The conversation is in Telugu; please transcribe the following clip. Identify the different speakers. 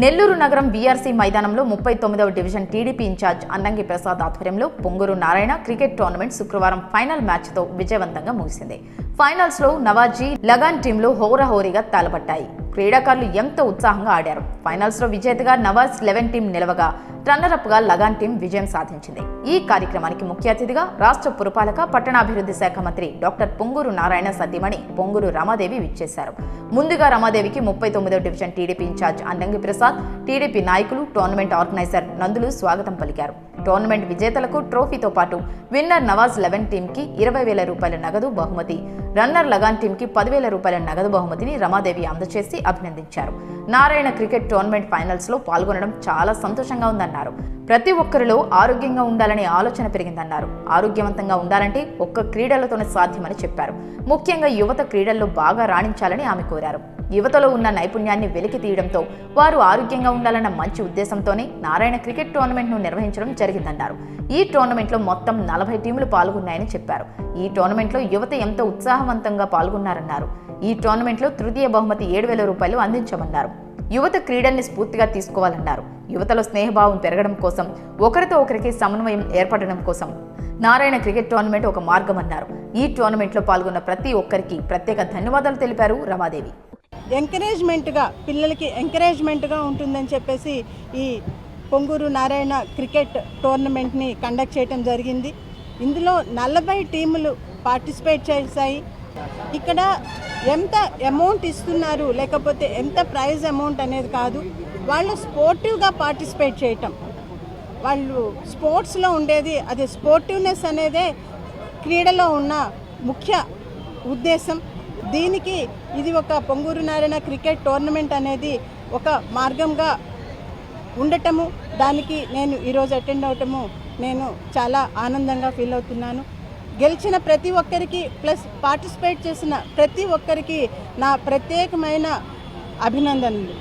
Speaker 1: నెల్లూరు నగరం బీఆర్సీ మైదానంలో 39వ డివిజన్ టీడీపీ ఇన్ఛార్జ్ అన్నంగి ప్రసాద్ ఆధ్వర్యంలో పొంగూరు నారాయణ క్రికెట్ టోర్నమెంట్ శుక్రవారం ఫైనల్ మ్యాచ్తో విజయవంతంగా ముగిసింది. ఫైనల్స్లో నవాజీ, లగాన్ టీంలు హోరాహోరీగా తలపట్టాయి. క్రీడాకారులు ఎంతో ఉత్సాహంగా ఆడారు. ఫైనల్స్లో విజేతగా నవాజ్ 11 టీం నిలవగా రన్నరప్గా లగాన్ టీం విజయం సాధించింది. ఈ కార్యక్రమానికి ముఖ్య అతిథిగా రాష్ట్ర పురపాలక పట్టణాభివృద్ధి శాఖ మంత్రి డాక్టర్ పొంగూరు నారాయణ సతీమణి పొంగూరు రమాదేవి విచ్చేశారు. ముందుగా రమాదేవికి 39వ డివిజన్ టీడీపీ ఇన్ఛార్జ్ అన్నంగి ప్రసాద్, టీడీపీ నాయకులు, టోర్నమెంట్ ఆర్గనైజర్ నందులు స్వాగతం పలికారు. టోర్నమెంట్ విజేతలకు ట్రోఫీతో పాటు విన్నర్ నవాజ్ 11 టీంకి 20,000 రూపాయల నగదు బహుమతి, రన్నర్ లగాన్ టీంకి 10,000 రూపాయల నగదు బహుమతిని రమాదేవి అందజేసి అభినందించారు. నారాయణ క్రికెట్ టోర్నమెంట్ ఫైనల్స్ లో పాల్గొనడం చాలా సంతోషంగా ఉందన్నారు. ప్రతి ఒక్కరిలో ఆరోగ్యంగా ఉండాలనే ఆలోచన పెరిగిందన్నారు. ఆరోగ్యవంతంగా ఉండాలంటే ఒక్క క్రీడలతోనే సాధ్యమని చెప్పారు. ముఖ్యంగా యువత క్రీడల్లో బాగా రాణించాలని ఆమె కోరారు. యువతలో ఉన్న నైపుణ్యాన్ని వెలికి తీయడంతో వారు ఆరోగ్యంగా ఉండాలన్న మంచి ఉద్దేశంతోనే నారాయణ క్రికెట్ టోర్నమెంట్ ను నిర్వహించడం జరిగిందన్నారు. ఈ టోర్నమెంట్ లో మొత్తం 40 టీంలు పాల్గొన్నాయని చెప్పారు. ఈ టోర్నమెంట్ లో యువత ఎంతో ఉత్సాహవంతంగా పాల్గొన్నారన్నారు. ఈ టోర్నమెంట్ లో తృతీయ బహుమతి 7,000 రూపాయలు అందించమన్నారు. యువత క్రీడల్ని స్ఫూర్తిగా తీసుకోవాలన్నారు. యువతలో స్నేహభావం పెరగడం కోసం, ఒకరితో ఒకరికి సమన్వయం ఏర్పడడం కోసం నారాయణ క్రికెట్ టోర్నమెంట్ ఒక మార్గమన్నారు. ఈ టోర్నమెంట్లో పాల్గొన్న ప్రతి ఒక్కరికి ప్రత్యేక ధన్యవాదాలు తెలిపారు రమాదేవి.
Speaker 2: ఎంకరేజ్మెంట్గా, పిల్లలకి ఎంకరేజ్మెంట్గా ఉంటుందని చెప్పేసి ఈ పొంగూరు నారాయణ క్రికెట్ టోర్నమెంట్ని కండక్ట్ చేయడం జరిగింది. ఇందులో 40 టీములు పార్టిసిపేట్ చేశాయి. ఇక్కడ ఎంత అమౌంట్ ఇస్తున్నారు, లేకపోతే ఎంత ప్రైజ్ అమౌంట్ అనేది కాదు, వాళ్ళు స్పోర్టివ్గా పార్టిసిపేట్ చేయటం, వాళ్ళు స్పోర్ట్స్లో ఉండేది అది స్పోర్టివ్నెస్ అనేదే క్రీడలో ఉన్న ముఖ్య ఉద్దేశం. దీనికి ఇది ఒక పొంగూరు నారాయణ క్రికెట్ టోర్నమెంట్ అనేది ఒక మార్గంగా ఉండటము, దానికి నేను ఈరోజు అటెండ్ అవటము నేను చాలా ఆనందంగా ఫీల్ అవుతున్నాను. గెలిచిన ప్రతి ఒక్కరికి ప్లస్ పార్టిసిపేట్ చేసిన ప్రతి ఒక్కరికి నా ప్రత్యేకమైన అభినందనలు.